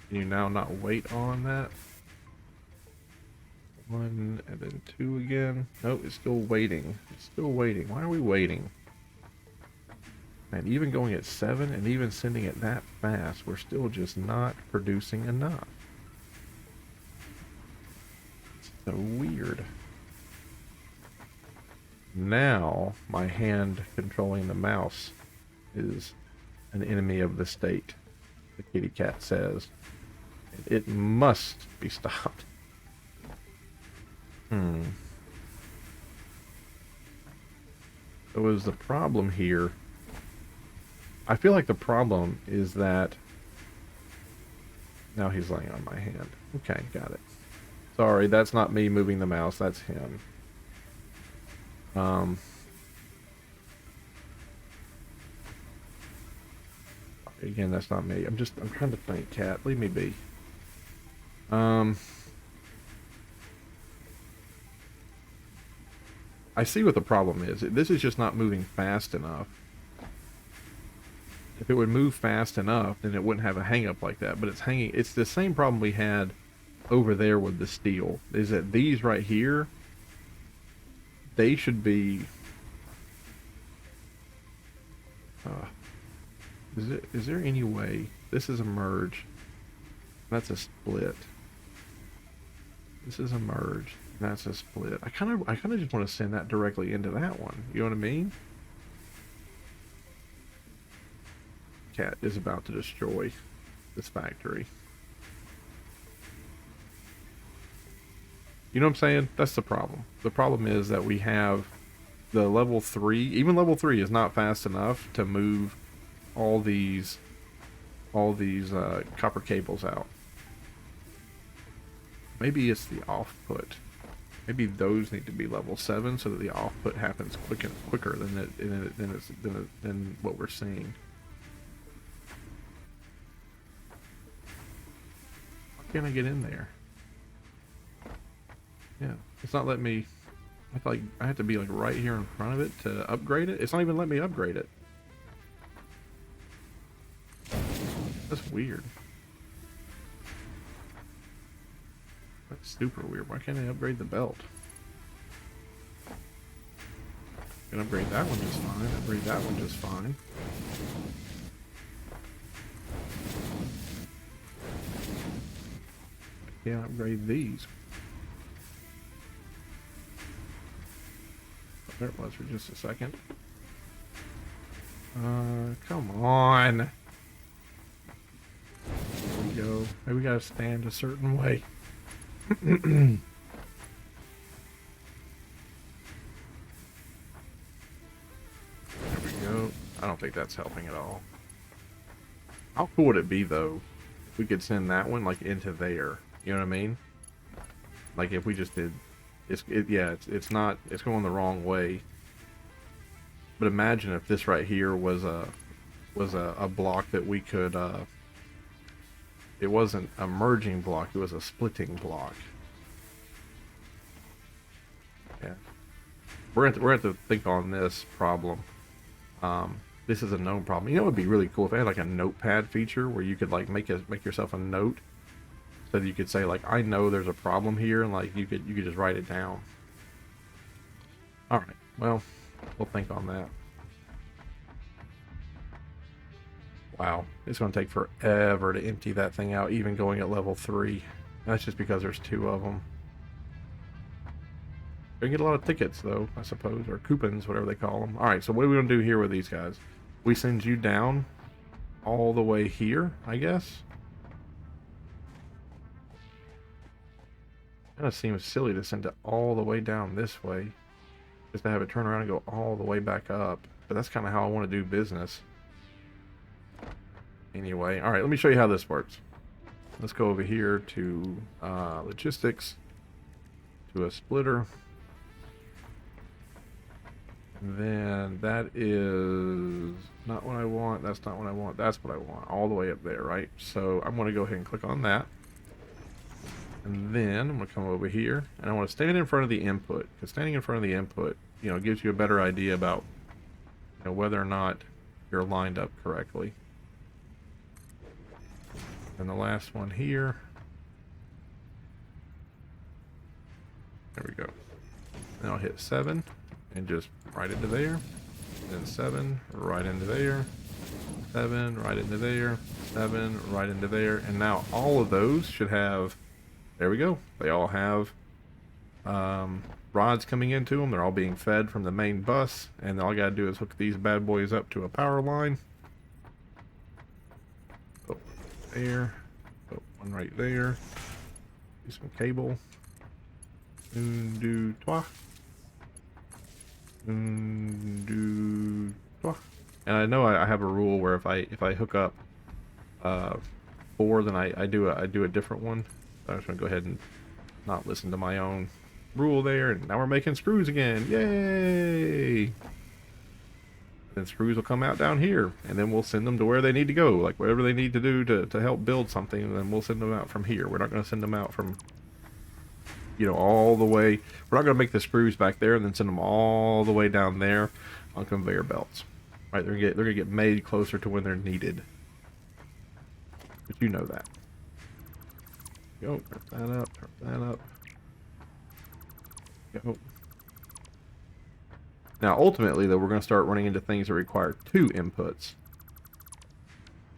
Can you now not wait on that? 1 and then 2 again. Nope, it's still waiting. It's still waiting. Why are we waiting? And even going at 7 and even sending it that fast, we're still just not producing enough. It's so weird. Now, my hand controlling the mouse is an enemy of the state, the kitty cat says. It must be stopped. So is the problem here? I feel like the problem is that now he's laying on my hand. Okay, got it. Sorry, that's not me moving the mouse, that's him. Again, that's not me. I'm trying to think, cat. Leave me be. I see what the problem is. This is just not moving fast enough. If it would move fast enough, then it wouldn't have a hang up like that. But it's hanging. It's the same problem we had over there with the steel. Is that these right here, they should be. Is there any way? This is a merge. That's a split. This is a merge. That's a split. I kind of just want to send that directly into that one. You know what I mean? Cat is about to destroy this factory. You know what I'm saying? That's the problem. The problem is that we have the level 3. Even level 3 is not fast enough to move all these copper cables out. Maybe it's the off-put. Maybe those need to be level 7 so that the off-put happens quicker than what we're seeing. Why can't I get in there? Yeah, it's not letting me. I feel like I have to be like right here in front of it to upgrade it. It's not even letting me upgrade it. That's weird. That's super weird. Why can't I upgrade the belt? Can upgrade that one just fine. Upgrade that one just fine. I can't upgrade these. Oh, there it was for just a second. Come on. There we go. Maybe we gotta stand a certain way. There we go. I don't think that's helping at all. How cool would it be though if we could send that one like into there? You know what I mean? Like if we just did, it's going the wrong way. But imagine if this right here was a block that we could. It wasn't a merging block; it was a splitting block. Yeah, we're going to think on this problem. This is a known problem. You know, it would be really cool if I had like a notepad feature where you could like make yourself a note, so that you could say like, I know there's a problem here, and like you could just write it down. All right, well, we'll think on that. Wow, it's going to take forever to empty that thing out, even going at level 3. That's just because there's 2 of them. Gonna get a lot of tickets though, I suppose, or coupons, whatever they call them. All right, so what are we gonna do here with these guys? We send you down all the way here, I guess. Kind of seems silly to send it all the way down this way, just to have it turn around and go all the way back up. But that's kind of how I want to do business. Anyway, all right, let me show you how this works. Let's go over here to logistics, to a splitter. And then that is not what I want. That's not what I want. That's what I want. All the way up there, right? So I'm going to go ahead and click on that. And then I'm going to come over here. And I want to stand in front of the input. Because standing in front of the input, you know, gives you a better idea about, you know, whether or not you're lined up correctly. And the last one here. There we go. Then I'll hit 7. And just right into there, then 7, right into there, 7, right into there, 7, right into there, and now all of those should have, there we go, they all have rods coming into them. They're all being fed from the main bus, and all I gotta do is hook these bad boys up to a power line. Oh, there, oh, one right there, do some cable, do trois. And I know I have a rule where if I hook up 4, then I do a different one. So I'm just gonna go ahead and not listen to my own rule there. And now we're making screws again. Yay! Then screws will come out down here, and then we'll send them to where they need to go, like whatever they need to do to help build something. And then we'll send them out from here. We're not gonna send them out from, you know, all the way. We're not going to make the screws back there and then send them all the way down there on conveyor belts. Right? They're going to get made closer to when they're needed. But you know that. Go, turn that up, turn that up. Go. Now, ultimately, though, we're going to start running into things that require 2 inputs.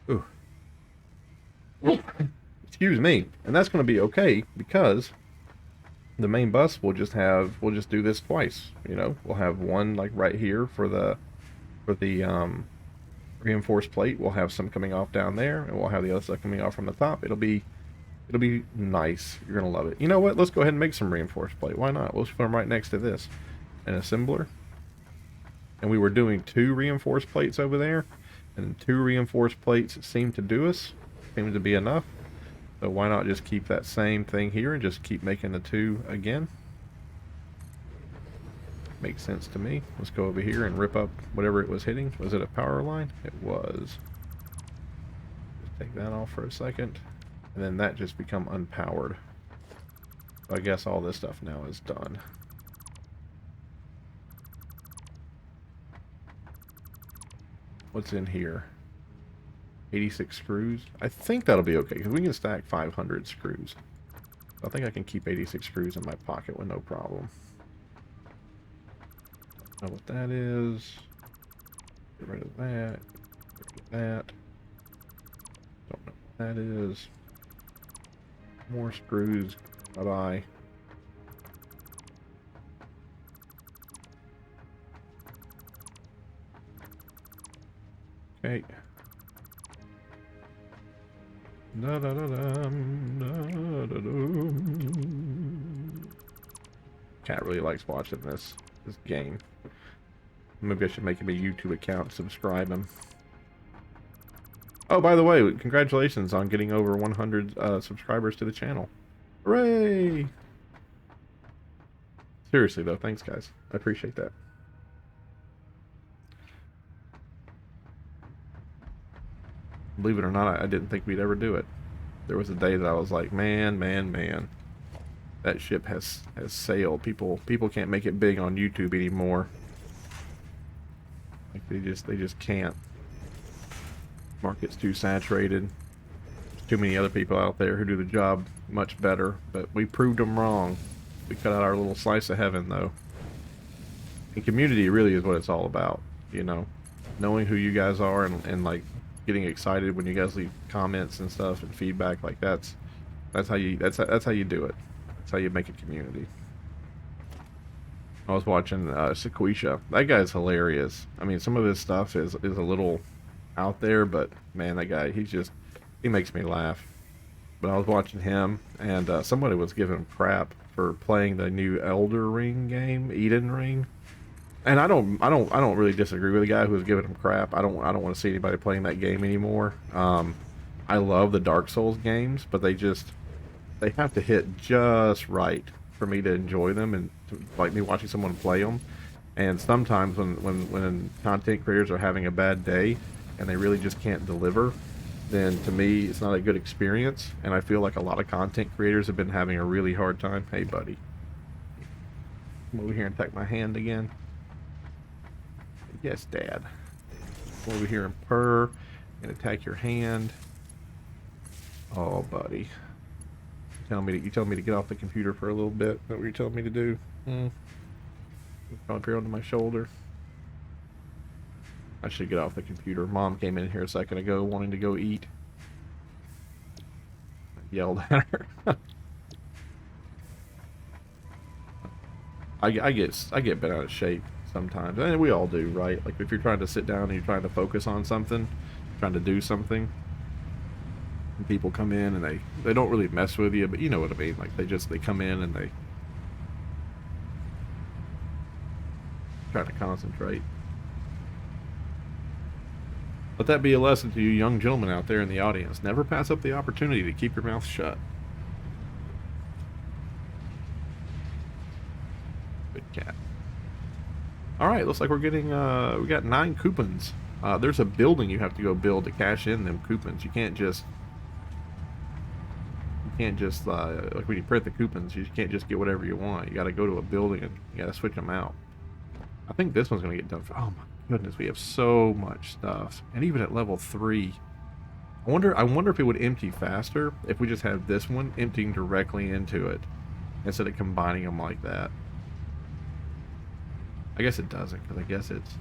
Ooh. Excuse me. And that's going to be okay because the main bus we'll just do this twice. You know, we'll have one like right here for the reinforced plate. We'll have some coming off down there, and we'll have the other stuff coming off from the top. It'll be nice. You're gonna love it. You know what? Let's go ahead and make some reinforced plate. Why not? We'll just put them right next to this, an assembler. And we were doing 2 reinforced plates over there, and 2 reinforced plates seemed to be enough. So why not just keep that same thing here and just keep making the 2 again? Makes sense to me. Let's go over here and rip up whatever it was hitting. Was it a power line? It was. Just take that off for a second. And then that just become unpowered. So I guess all this stuff now is done. What's in here? 86 screws. I think that'll be okay because we can stack 500 screws. I think I can keep 86 screws in my pocket with no problem. Know what that is. Get rid of that. Get rid of that. Don't know what that is. More screws. Bye-bye. Okay. Da da da dum, da da dum. Cat really likes watching this game. Maybe I should make him a YouTube account, subscribe him. Oh, by the way, congratulations on getting over 100 subscribers to the channel. Hooray! Seriously though, thanks guys. I appreciate that. Believe it or not, I didn't think we'd ever do it. There was a day that I was like, man, that ship has sailed. People can't make it big on YouTube anymore. Like they just can't. Market's too saturated. There's too many other people out there who do the job much better, but we proved them wrong. We cut out our little slice of heaven though. And community really is what it's all about, you know. Knowing who you guys are and like getting excited when you guys leave comments and stuff and feedback. Like that's how you do it. That's how you make a community. I was watching Sequisha. That guy's hilarious. I mean, some of his stuff is a little out there, but man, that guy, he makes me laugh. But I was watching him, and somebody was giving him crap for playing the new Elder Ring game, Eden Ring. And I don't really disagree with the guy who was giving him crap. I don't want to see anybody playing that game anymore. I love the Dark Souls games, but they have to hit just right for me to enjoy them and to, like me watching someone play them. And sometimes when content creators are having a bad day and they really just can't deliver, then to me it's not a good experience. And I feel like a lot of content creators have been having a really hard time. Hey buddy, come over here and take my hand again. Yes, Dad. Come over here and purr and attack your hand. Oh, buddy. You telling me to get off the computer for a little bit? Is that what you're telling me to do? Come up here onto my shoulder. I should get off the computer. Mom came in here a second ago wanting to go eat. I yelled at her. I get bent out of shape sometimes, and we all do, right? Like if you're trying to sit down and you're trying to focus on something, trying to do something, and people come in and they don't really mess with you, but you know what I mean. Like they come in and they try to concentrate. Let that be a lesson to you young gentlemen out there in the audience. Never pass up the opportunity to keep your mouth shut. Good cat. Alright, looks like we're getting, we got 9 coupons. There's a building you have to go build to cash in them coupons. You can't just, like when you print the coupons, you can't just get whatever you want. You gotta go to a building and you gotta switch them out. I think this one's gonna get done for, oh my goodness, we have so much stuff. And even at level 3. I wonder if it would empty faster if we just had this one emptying directly into it instead of combining them like that. I guess it doesn't, because I guess it's,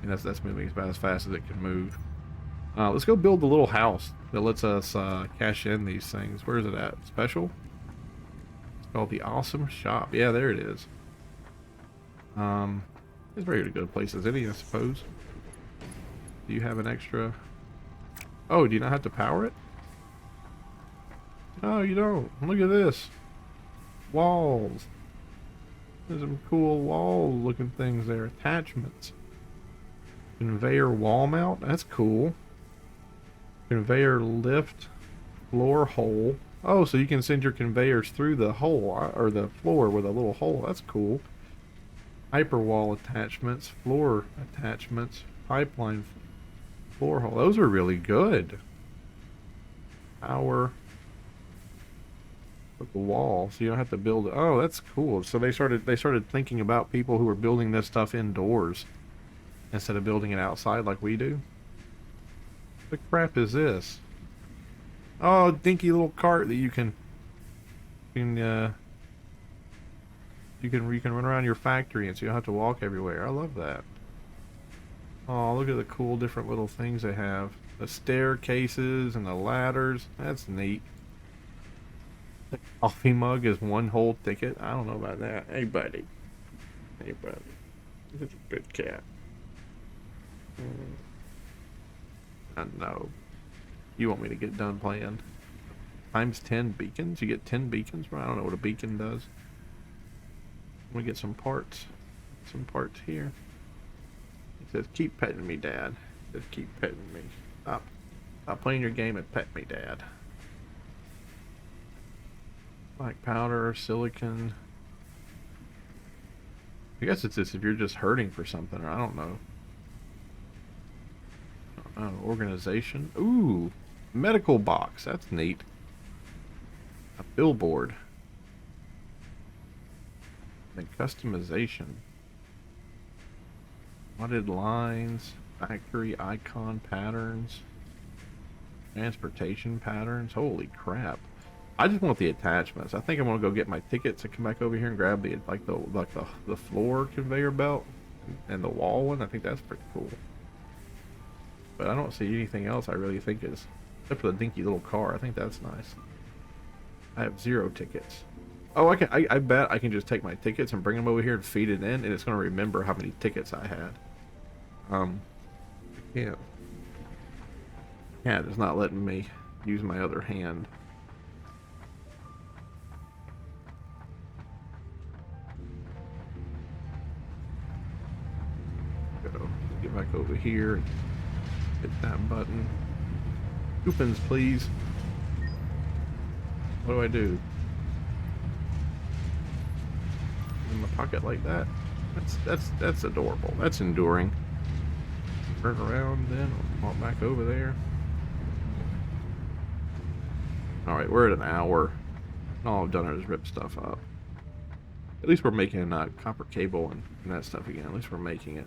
and that's moving about as fast as it can move. Let's go build the little house that lets us cash in these things. Where is it at? Special? It's called the Awesome Shop. Yeah, there it is. It's very good a place as any, I suppose. Do you have an extra? Oh, do you not have to power it? No, you don't. Look at this. Walls. There's some cool wall looking things there. Attachments. Conveyor wall mount. That's cool. Conveyor lift. Floor hole. Oh, so you can send your conveyors through the hole, or the floor with a little hole. That's cool. Hyperwall attachments. Floor attachments. Pipeline floor hole. Those are really good. Power. The wall, so you don't have to build it. Oh, that's cool. So they started thinking about people who are building this stuff indoors instead of building it outside like we do. What the crap is this? Oh, dinky little cart that you can You can run around your factory and so you don't have to walk everywhere. I love that. Oh, look at the cool different little things they have. The staircases and the ladders. That's neat. The coffee mug is one whole ticket. I don't know about that. Hey, buddy. Hey, buddy. This is a good cat. I know. You want me to get done playing? Times 10 beacons? You get 10 beacons? Well, I don't know what a beacon does. I'm gonna get some parts. Some parts here. It says, keep petting me, Dad. It says, keep petting me. Stop playing your game and pet me, Dad. Black powder, silicon. I guess it's this if you're just hurting for something, or I don't know. Organization. Ooh, medical box. That's neat. A billboard. And customization. Modded lines. Factory icon patterns. Transportation patterns. Holy crap. I just want the attachments. I think I'm gonna go get my tickets and come back over here and grab the floor conveyor belt and the wall one. I think that's pretty cool. But I don't see anything else I really think is, except for the dinky little car. I think that's nice. I have 0 tickets. Oh, I bet I can just take my tickets and bring them over here and feed it in, and it's gonna remember how many tickets I had. I can't. Yeah, it's not letting me use my other hand. Go get back over here and hit that button. Coupons, please. What do I do? In my pocket like that? That's adorable. That's enduring. Turn around then, walk back over there. Alright, we're at an hour. All I've done is rip stuff up. At least we're making copper cable and that stuff again. At least we're making it.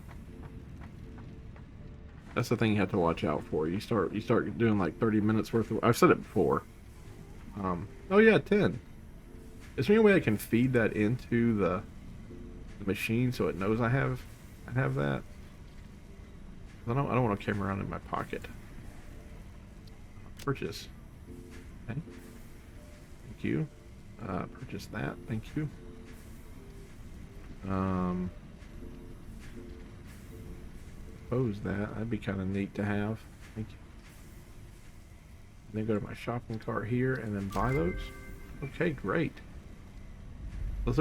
That's the thing you have to watch out for. You start doing like 30 minutes worth of... I've said it before. Oh yeah, 10. Is there any way I can feed that into the machine so it knows I have that? I don't want to carry around in my pocket. Purchase. Okay. Thank you. Purchase that. Thank you. Suppose that. That'd be kind of neat to have. Thank you. And then go to my shopping cart here and then buy those. Okay, great. Let's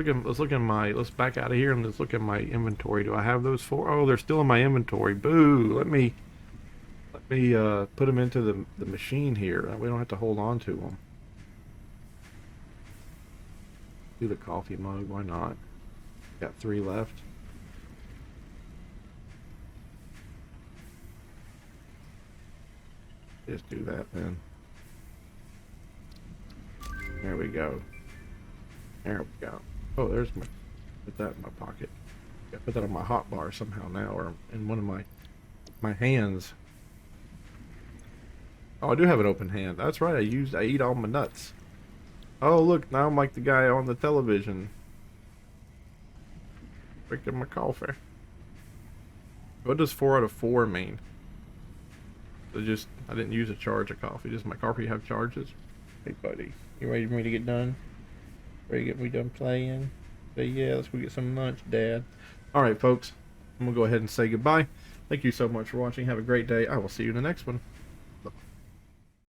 back out of here and let's look at my inventory. Do I have those for? Oh, they're still in my inventory. Boo! Let me put them into the machine here. We don't have to hold on to them. Do the coffee mug. Why not? Got 3 left. Just do that then. There we go. There we go. Oh, there's my... Put that in my pocket. Gotta put that on my hot bar somehow now, or in one of my hands. Oh, I do have an open hand. That's right. I eat all my nuts. Oh, look, now I'm like the guy on the television. Drinking my coffee. What does 4 out of 4 mean? So I didn't use a charge of coffee. Does my coffee have charges? Hey, buddy. You ready for me to get done? Ready to get me done playing? Say, yeah, let's go get some lunch, Dad. Alright, folks. I'm going to go ahead and say goodbye. Thank you so much for watching. Have a great day. I will see you in the next one.